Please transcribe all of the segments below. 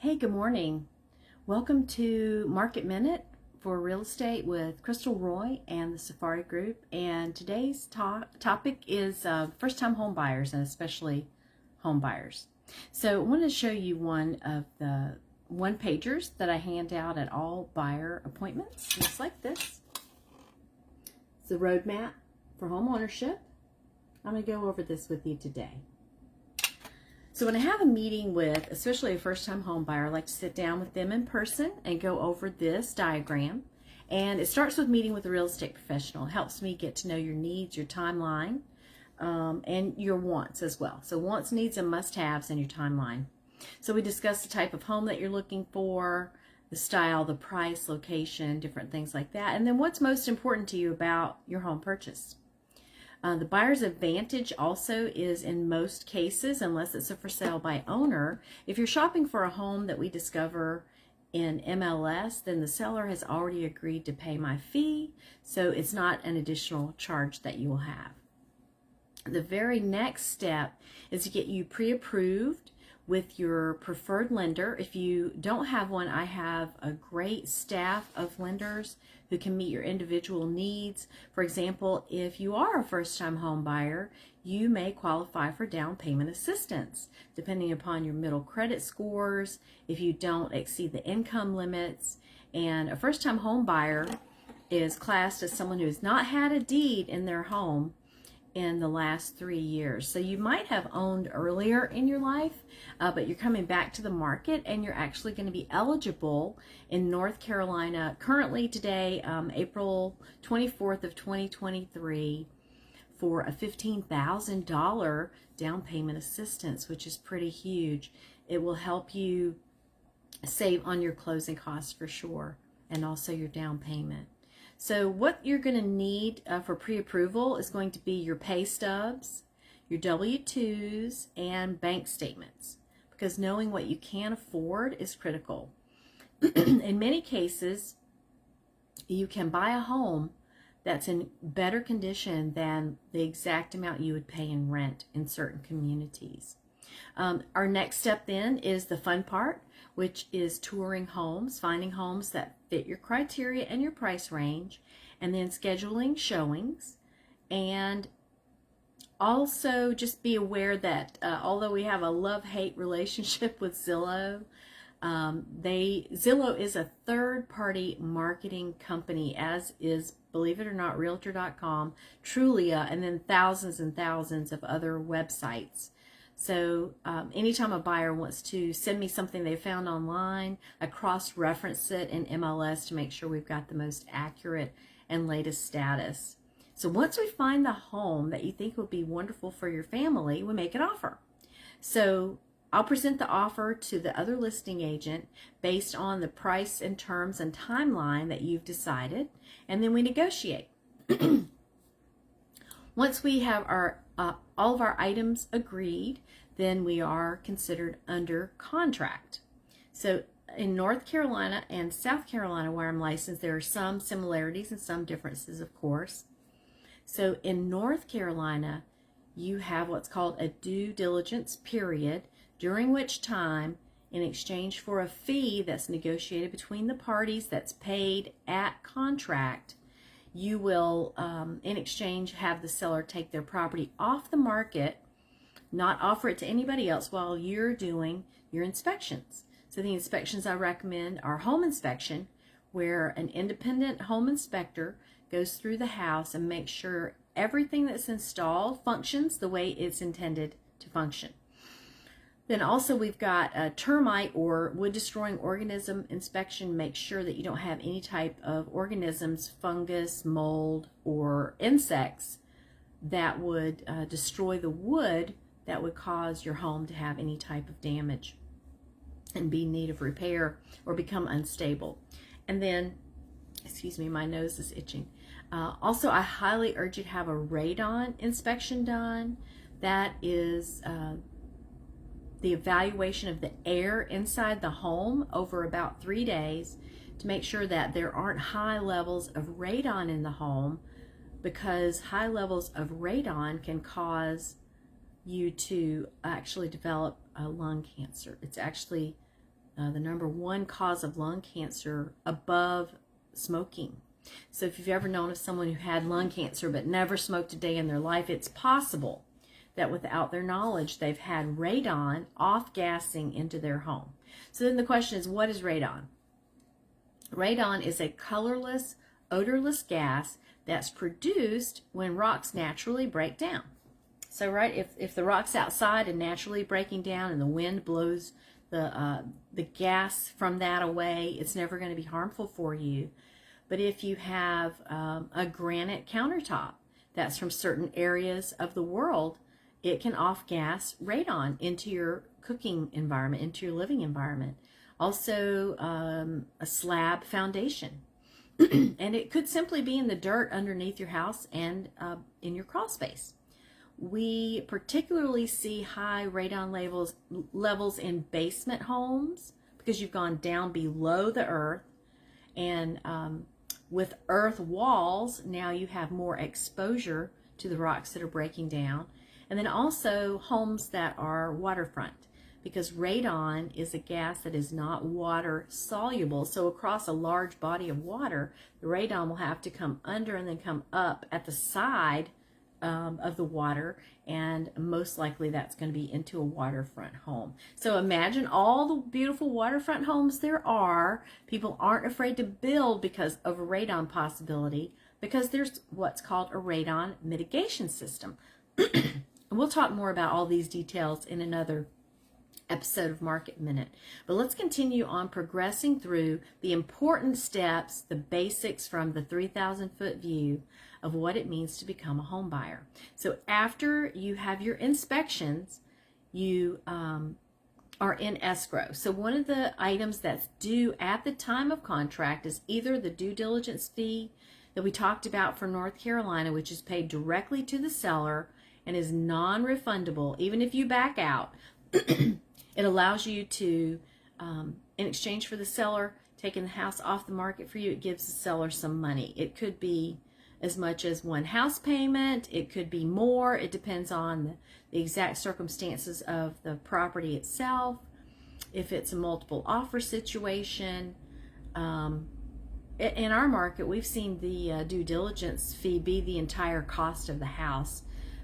Hey, good morning. Welcome to Market Minute for Real Estate with Crystal Roy and the Safari Group. And today's topic is first-time home buyers, and especially home buyers. So I wanted to show you one of the one-pagers that I hand out at all buyer appointments. Looks like this. It's the roadmap for home ownership. I'm going to go over this with you today. So when I have a meeting with, especially a first-time home buyer, I like to sit down with them in person and go over this diagram. And it starts with meeting with a real estate professional. It helps me get to know your needs, your timeline, and your wants as well. So wants, needs, and must-haves in your timeline. So we discuss the type of home that you're looking for, the style, the price, location, different things like that. And then what's most important to you about your home purchase. The buyer's advantage also is in most cases, unless it's a for sale by owner, if you're shopping for a home that we discover in MLS, then the seller has already agreed to pay my fee, so it's not an additional charge that you will have. The very next step is to get you pre-approved with your preferred lender. If you don't have one, I have a great staff of lenders who can meet your individual needs. For example, if you are a first-time home buyer, you may qualify for down payment assistance, depending upon your middle credit scores, if you don't exceed the income limits. And a first-time home buyer is classed as someone who has not had a deed in their home in the last 3 years. So you might have owned earlier in your life, but you're coming back to the market and you're actually going to be eligible in North Carolina currently today, April 24th of 2023, for a $15,000 down payment assistance, which is pretty huge. It will help you save on your closing costs for sure, and also your down payment. So what you're going to need for pre-approval is going to be your pay stubs, your W-2s, and bank statements, because knowing what you can afford is critical. In many cases, you can buy a home that's in better condition than the exact amount you would pay in rent in certain communities. Our next step then is the fun part, which is touring homes, finding homes that fit your criteria and your price range, and then scheduling showings. And also just be aware that although we have a love-hate relationship with Zillow, Zillow is a third-party marketing company, as is, believe it or not, Realtor.com, Trulia, and then thousands and thousands of other websites. So anytime a buyer wants to send me something they found online, I cross-reference it in MLS to make sure we've got the most accurate and latest status. So once we find the home that you think would be wonderful for your family, we make an offer. So I'll present the offer to the other listing agent based on the price and terms and timeline that you've decided, and then we negotiate. Once we have our all of our items agreed, then we are considered under contract. So in North Carolina and South Carolina, where I'm licensed, there are some similarities and some differences, of course. So in North Carolina, you have what's called a due diligence period, during which time, in exchange for a fee that's negotiated between the parties that's paid at contract, you will, in exchange, have the seller take their property off the market, not offer it to anybody else while you're doing your inspections. So the inspections I recommend are home inspection, where an independent home inspector goes through the house and makes sure everything that's installed functions the way it's intended to function. Then also we've got a termite or wood-destroying organism inspection. Make sure that you don't have any type of organisms, fungus, mold, or insects that would destroy the wood that would cause your home to have any type of damage and be in need of repair or become unstable. And then, excuse me, my nose is itching. Also, I highly urge you to have a radon inspection done. That is the evaluation of the air inside the home over about 3 days to make sure that there aren't high levels of radon in the home, because high levels of radon can cause you to actually develop lung cancer. It's actually the number one cause of lung cancer above smoking. So if you've ever known of someone who had lung cancer but never smoked a day in their life, it's possible that without their knowledge, they've had radon off-gassing into their home. So then the question is, what is radon? Radon is a colorless, odorless gas that's produced when rocks naturally break down. So right, if the rock's outside and naturally breaking down and the wind blows the gas from that away, it's never going to be harmful for you. But if you have a granite countertop that's from certain areas of the world, it can off-gas radon into your cooking environment, into your living environment. Also, a slab foundation. And it could simply be in the dirt underneath your house and in your crawl space. We particularly see high radon levels in basement homes because you've gone down below the earth. And with earth walls, now you have more exposure to the rocks that are breaking down. And then also homes that are waterfront, because radon is a gas that is not water soluble. So across a large body of water, the radon will have to come under and then come up at the side of the water, and most likely that's going to be into a waterfront home. So imagine all the beautiful waterfront homes there are. People aren't afraid to build because of a radon possibility, because there's what's called a radon mitigation system. And we'll talk more about all these details in another episode of Market Minute. But let's continue on progressing through the important steps, the basics from the 3,000-foot view of what it means to become a home buyer. So after you have your inspections, you are in escrow. So one of the items that's due at the time of contract is either the due diligence fee that we talked about for North Carolina, which is paid directly to the seller and is non-refundable even if you back out. It allows you to, in exchange for the seller taking the house off the market for you, it gives the seller some money. It could be as much as one house payment. It could be more. It depends on the exact circumstances of the property itself. If it's a multiple offer situation, in our market, we've seen the due diligence fee be the entire cost of the house,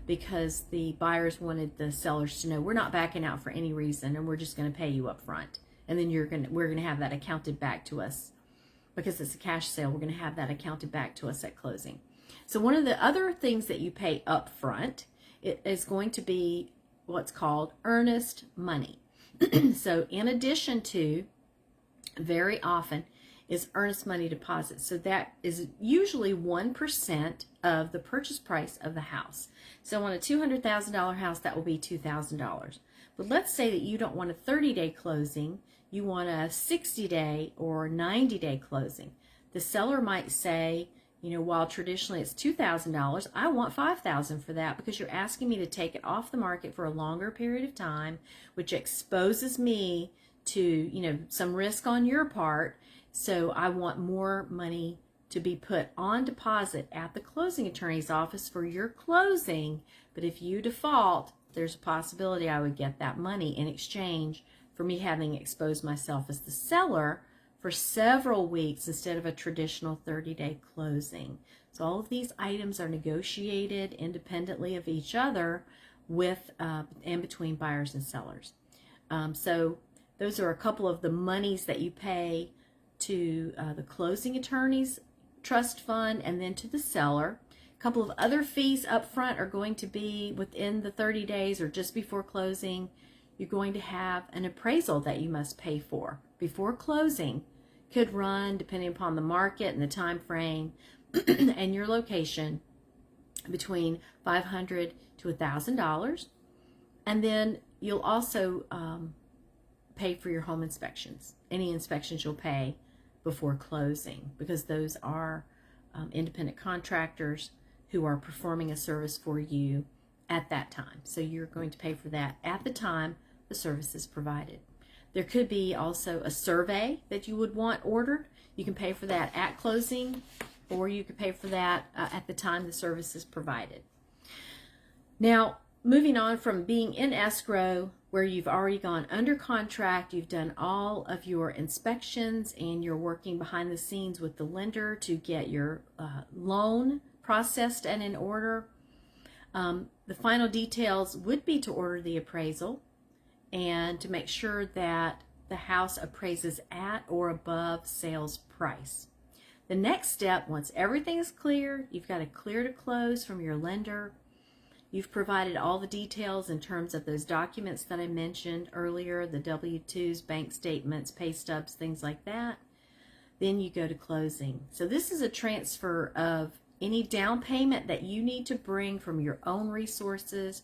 because the buyers wanted the sellers to know we're not backing out for any reason, and we're just going to pay you up front, and then we're going to have that accounted back to us. Because it's a cash sale, we're going to have that accounted back to us at closing. So one of the other things that you pay up front, it is going to be what's called earnest money. So in addition to, very often, is earnest money deposit. So that is usually 1% of the purchase price of the house. So on a $200,000 house, that will be $2,000. But let's say that you don't want a 30-day closing, you want a 60-day or 90-day closing. The seller might say, you know, while traditionally it's $2,000, I want $5,000 for that, because you're asking me to take it off the market for a longer period of time, which exposes me to, you know, some risk on your part. So I want more money to be put on deposit at the closing attorney's office for your closing. But if you default, there's a possibility I would get that money in exchange for me having exposed myself as the seller for several weeks instead of a traditional 30-day closing. So all of these items are negotiated independently of each other with and between buyers and sellers. So those are a couple of the monies that you pay to the closing attorney's trust fund and then to the seller. A couple of other fees up front are going to be within the 30 days or just before closing. You're going to have an appraisal that you must pay for before closing. Could run, depending upon the market and the time frame and your location, between $500 to $1,000. And then you'll also pay for your home inspections. Any inspections you'll pay before closing, because those are independent contractors who are performing a service for you at that time. So you're going to pay for that at the time the service is provided. There could be also a survey that you would want ordered. You can pay for that at closing, or you could pay for that at the time the service is provided. Now, moving on from being in escrow, where you've already gone under contract, you've done all of your inspections and you're working behind the scenes with the lender to get your loan processed and in order. The final details would be to order the appraisal and to make sure that the house appraises at or above sales price. The next step, once everything is clear, you've got a clear to close from your lender. You've provided all the details in terms of those documents that I mentioned earlier, the W-2s, bank statements, pay stubs, things like that. Then you go to closing. So this is a transfer of any down payment that you need to bring from your own resources,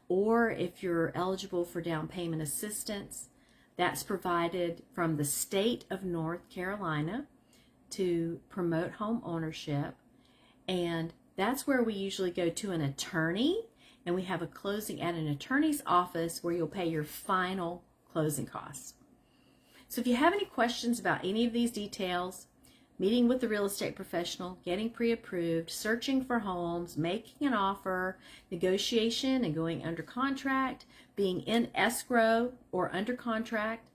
or if you're eligible for down payment assistance, that's provided from the state of North Carolina to promote home ownership. And that's where we usually go to an attorney, and we have a closing at an attorney's office where you'll pay your final closing costs. So if you have any questions about any of these details, meeting with the real estate professional, getting pre-approved, searching for homes, making an offer, negotiation and going under contract, being in escrow or under contract,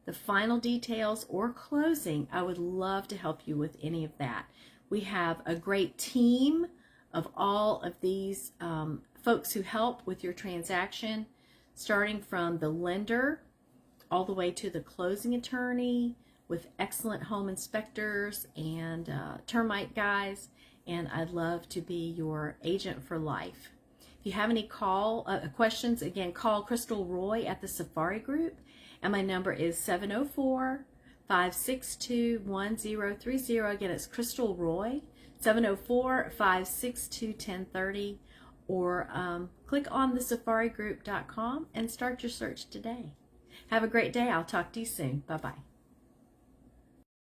the final details or closing, I would love to help you with any of that. We have a great team of all of these folks who help with your transaction, starting from the lender all the way to the closing attorney, with excellent home inspectors and termite guys, and I'd love to be your agent for life. If you have any questions, again, call Crystal Roy at the Safari Group, and my number is 704-562-1030. Again, it's Crystal Roy, 704-562-1030, or click on thesafarigroup.com and start your search today. Have a great day. I'll talk to you soon. Bye-bye.